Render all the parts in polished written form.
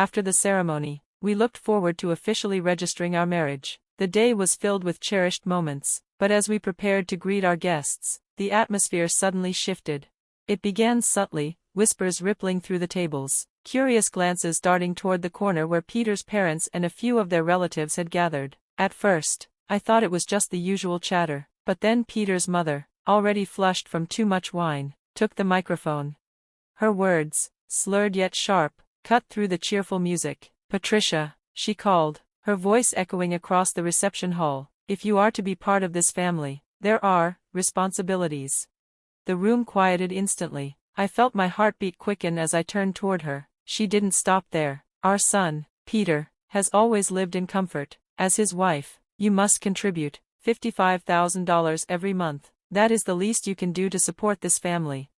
After the ceremony, we looked forward to officially registering our marriage. The day was filled with cherished moments, but as we prepared to greet our guests, the atmosphere suddenly shifted. It began subtly, whispers rippling through the tables, curious glances darting toward the corner where Peter's parents and a few of their relatives had gathered. At first, I thought it was just the usual chatter, but then Peter's mother, already flushed from too much wine, took the microphone. Her words, slurred yet sharp, cut through the cheerful music. "Patricia," she called, her voice echoing across the reception hall, "if you are to be part of this family, there are responsibilities." The room quieted instantly. I felt my heartbeat quicken as I turned toward her. She didn't stop there. "Our son, Peter, has always lived in comfort. As his wife, you must contribute $55,000 every month. That is the least you can do to support this family."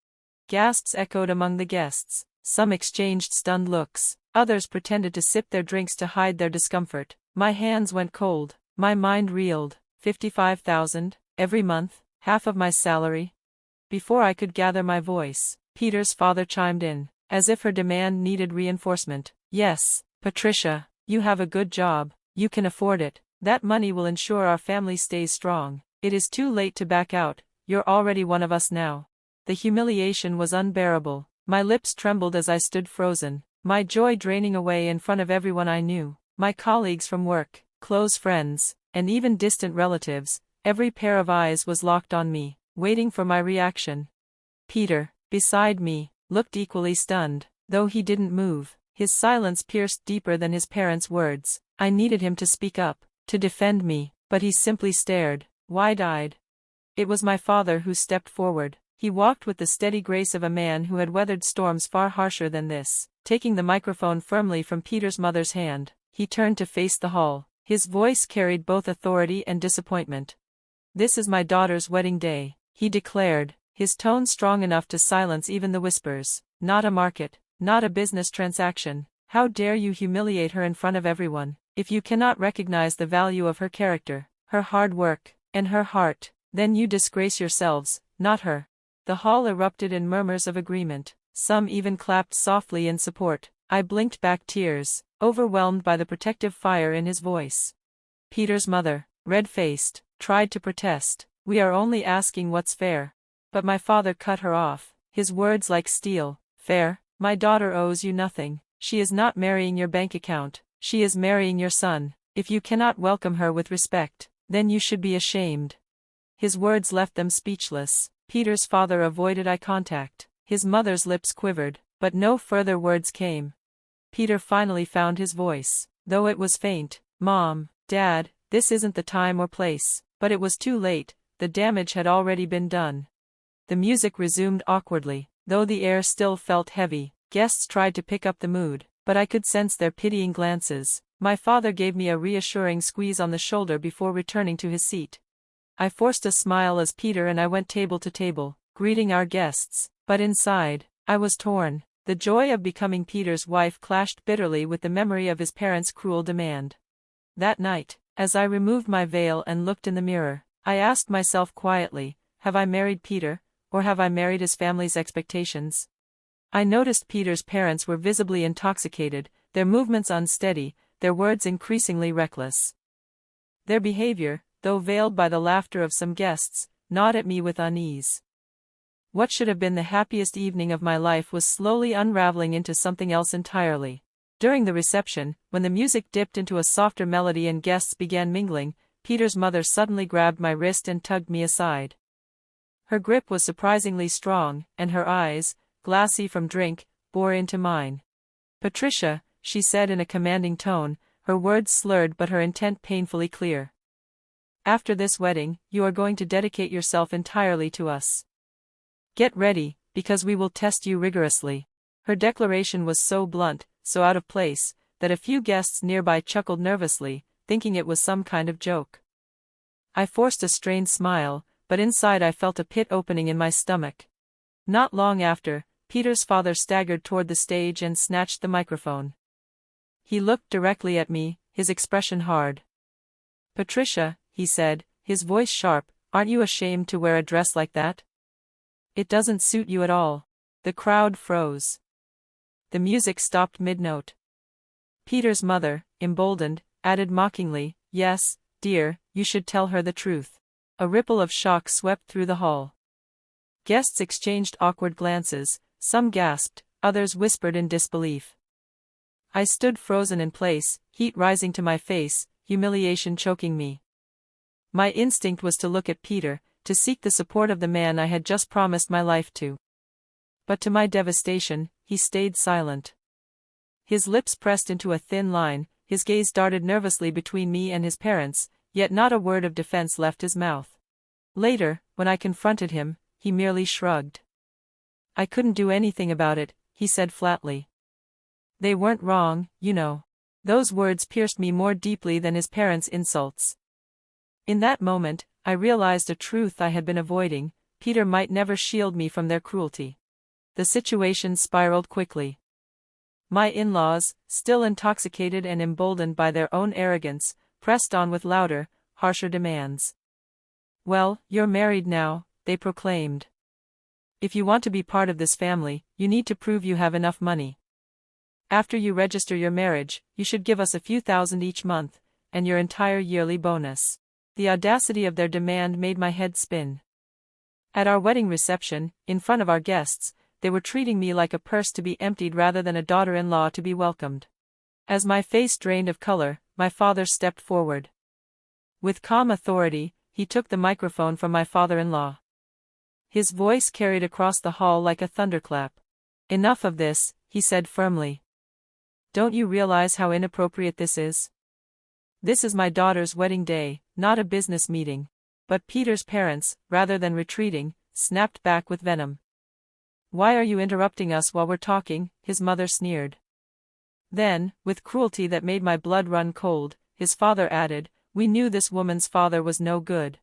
Gasps echoed among the guests. Some exchanged stunned looks, others pretended to sip their drinks to hide their discomfort. My hands went cold, my mind reeled. 55,000 every month, half of my salary. Before I could gather my voice, Peter's father chimed in, as if her demand needed reinforcement. "Yes, Patricia, you have a good job, you can afford it. That money will ensure our family stays strong. It is too late to back out, you're already one of us now." The humiliation was unbearable. My lips trembled as I stood frozen, my joy draining away in front of everyone I knew. My colleagues from work, close friends, and even distant relatives. Every pair of eyes was locked on me, waiting for my reaction. Peter, beside me, looked equally stunned, though he didn't move. His silence pierced deeper than his parents' words. I needed him to speak up, to defend me, but he simply stared, wide-eyed. It was my father who stepped forward. He walked with the steady grace of a man who had weathered storms far harsher than this. Taking the microphone firmly from Peter's mother's hand, he turned to face the hall. His voice carried both authority and disappointment. "This is my daughter's wedding day," he declared, his tone strong enough to silence even the whispers. "Not a market, not a business transaction. How dare you humiliate her in front of everyone? If you cannot recognize the value of her character, her hard work, and her heart, then you disgrace yourselves, not her." The hall erupted in murmurs of agreement. Some even clapped softly in support. I blinked back tears, overwhelmed by the protective fire in his voice. Peter's mother, red-faced, tried to protest. "We are only asking what's fair." But my father cut her off, his words like steel. "Fair? My daughter owes you nothing. She is not marrying your bank account. She is marrying your son. If you cannot welcome her with respect, then you should be ashamed." His words left them speechless. Peter's father avoided eye contact. His mother's lips quivered, but no further words came. Peter finally found his voice, though it was faint. "Mom, Dad, this isn't the time or place." But it was too late, the damage had already been done. The music resumed awkwardly, though the air still felt heavy. Guests tried to pick up the mood, but I could sense their pitying glances. My father gave me a reassuring squeeze on the shoulder before returning to his seat. I forced a smile as Peter and I went table to table, greeting our guests, but inside, I was torn. The joy of becoming Peter's wife clashed bitterly with the memory of his parents' cruel demand. That night, as I removed my veil and looked in the mirror, I asked myself quietly, have I married Peter, or have I married his family's expectations? I noticed Peter's parents were visibly intoxicated, their movements unsteady, their words increasingly reckless. Their behavior, though veiled by the laughter of some guests, gnawed at me with unease. What should have been the happiest evening of my life was slowly unraveling into something else entirely. During the reception, when the music dipped into a softer melody and guests began mingling, Peter's mother suddenly grabbed my wrist and tugged me aside. Her grip was surprisingly strong, and her eyes, glassy from drink, bore into mine. "Patricia," she said in a commanding tone, her words slurred but her intent painfully clear. "After this wedding, you are going to dedicate yourself entirely to us. Get ready, because we will test you rigorously." Her declaration was so blunt, so out of place, that a few guests nearby chuckled nervously, thinking it was some kind of joke. I forced a strained smile, but inside I felt a pit opening in my stomach. Not long after, Peter's father staggered toward the stage and snatched the microphone. He looked directly at me, his expression hard. "Patricia," he said, his voice sharp, "aren't you ashamed to wear a dress like that? It doesn't suit you at all." The crowd froze. The music stopped mid-note. Peter's mother, emboldened, added mockingly, "Yes, dear, you should tell her the truth." A ripple of shock swept through the hall. Guests exchanged awkward glances, some gasped, others whispered in disbelief. I stood frozen in place, heat rising to my face, humiliation choking me. My instinct was to look at Peter, to seek the support of the man I had just promised my life to. But to my devastation, he stayed silent. His lips pressed into a thin line, his gaze darted nervously between me and his parents, yet not a word of defense left his mouth. Later, when I confronted him, he merely shrugged. "I couldn't do anything about it," he said flatly. "They weren't wrong, you know." Those words pierced me more deeply than his parents' insults. In that moment, I realized a truth I had been avoiding: Peter might never shield me from their cruelty. The situation spiraled quickly. My in-laws, still intoxicated and emboldened by their own arrogance, pressed on with louder, harsher demands. "Well, you're married now," they proclaimed. "If you want to be part of this family, you need to prove you have enough money. After you register your marriage, you should give us a few thousand each month, and your entire yearly bonus." The audacity of their demand made my head spin. At our wedding reception, in front of our guests, they were treating me like a purse to be emptied rather than a daughter-in-law to be welcomed. As my face drained of color, my father stepped forward. With calm authority, he took the microphone from my father-in-law. His voice carried across the hall like a thunderclap. "Enough of this," he said firmly. "Don't you realize how inappropriate this is? This is my daughter's wedding day, not a business meeting." But Peter's parents, rather than retreating, snapped back with venom. "Why are you interrupting us while we're talking?" his mother sneered. Then, with cruelty that made my blood run cold, his father added, "We knew this woman's father was no good.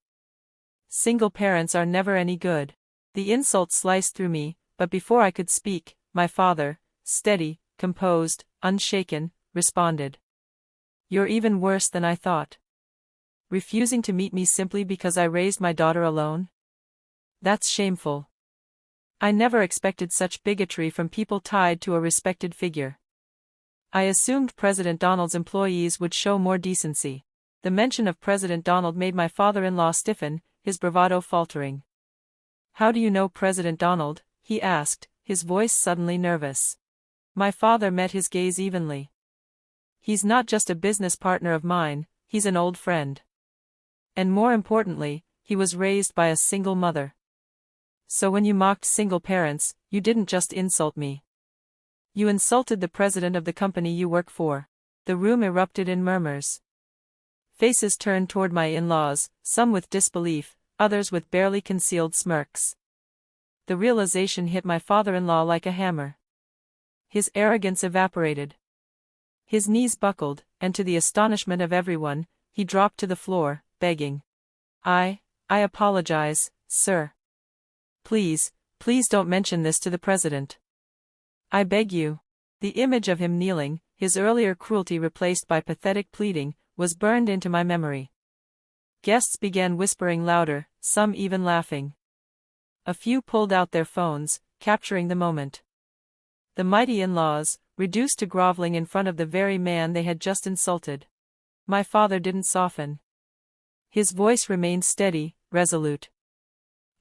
Single parents are never any good." The insult sliced through me, but before I could speak, my father, steady, composed, unshaken, responded. "You're even worse than I thought. Refusing to meet me simply because I raised my daughter alone? That's shameful. I never expected such bigotry from people tied to a respected figure. I assumed President Donald's employees would show more decency." The mention of President Donald made my father-in-law stiffen, his bravado faltering. "How do you know President Donald?" he asked, his voice suddenly nervous. My father met his gaze evenly. "He's not just a business partner of mine, he's an old friend. And more importantly, he was raised by a single mother. So when you mocked single parents, you didn't just insult me. You insulted the president of the company you work for." The room erupted in murmurs. Faces turned toward my in-laws, some with disbelief, others with barely concealed smirks. The realization hit my father-in-law like a hammer. His arrogance evaporated. His knees buckled, and to the astonishment of everyone, he dropped to the floor, begging. I apologize, sir. Please don't mention this to the president. I beg you." The image of him kneeling, his earlier cruelty replaced by pathetic pleading, was burned into my memory. Guests began whispering louder, some even laughing. A few pulled out their phones, capturing the moment. The mighty in-laws, reduced to groveling in front of the very man they had just insulted. My father didn't soften. His voice remained steady, resolute.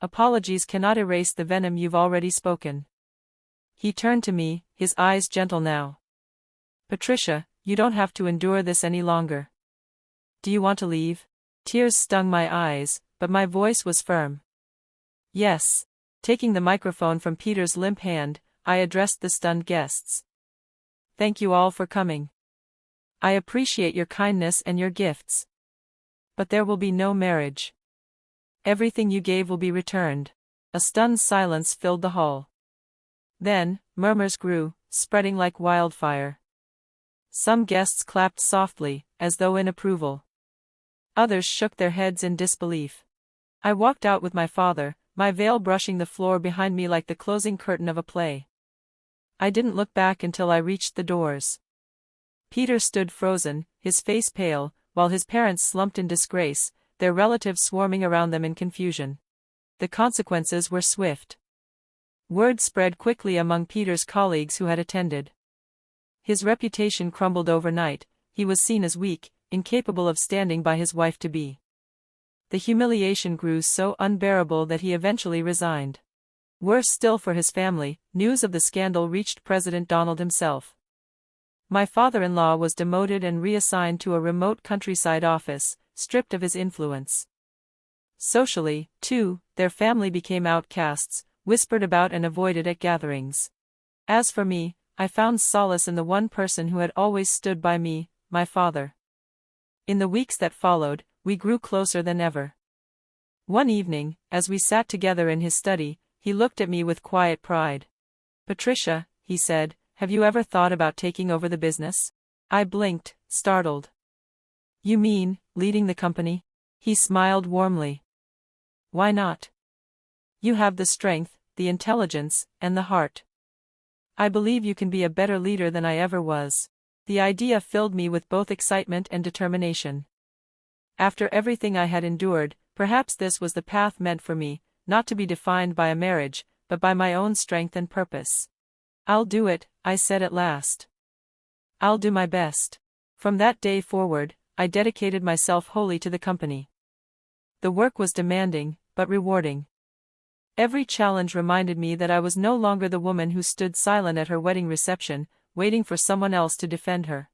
"Apologies cannot erase the venom you've already spoken." He turned to me, his eyes gentle now. "Patricia, you don't have to endure this any longer. Do you want to leave?" Tears stung my eyes, but my voice was firm. "Yes." Taking the microphone from Peter's limp hand, I addressed the stunned guests. "Thank you all for coming. I appreciate your kindness and your gifts. But there will be no marriage. Everything you gave will be returned." A stunned silence filled the hall. Then, murmurs grew, spreading like wildfire. Some guests clapped softly, as though in approval. Others shook their heads in disbelief. I walked out with my father, my veil brushing the floor behind me like the closing curtain of a play. I didn't look back until I reached the doors. Peter stood frozen, his face pale, while his parents slumped in disgrace, their relatives swarming around them in confusion. The consequences were swift. Word spread quickly among Peter's colleagues who had attended. His reputation crumbled overnight. He was seen as weak, incapable of standing by his wife-to-be. The humiliation grew so unbearable that he eventually resigned. Worse still for his family, news of the scandal reached President Donald himself. My father-in-law was demoted and reassigned to a remote countryside office, stripped of his influence. Socially, too, their family became outcasts, whispered about and avoided at gatherings. As for me, I found solace in the one person who had always stood by me, my father. In the weeks that followed, we grew closer than ever. One evening, as we sat together in his study, he looked at me with quiet pride. "Patricia," he said, "have you ever thought about taking over the business?" I blinked, startled. "You mean, leading the company?" He smiled warmly. "Why not? You have the strength, the intelligence, and the heart. I believe you can be a better leader than I ever was." The idea filled me with both excitement and determination. After everything I had endured, perhaps this was the path meant for me, not to be defined by a marriage, but by my own strength and purpose. "I'll do it," I said at last. "I'll do my best." From that day forward, I dedicated myself wholly to the company. The work was demanding, but rewarding. Every challenge reminded me that I was no longer the woman who stood silent at her wedding reception, waiting for someone else to defend her.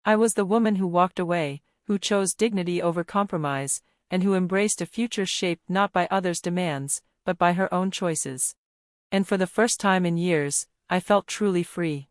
I was the woman who walked away, who chose dignity over compromise, and who embraced a future shaped not by others' demands, but by her own choices. And for the first time in years, I felt truly free.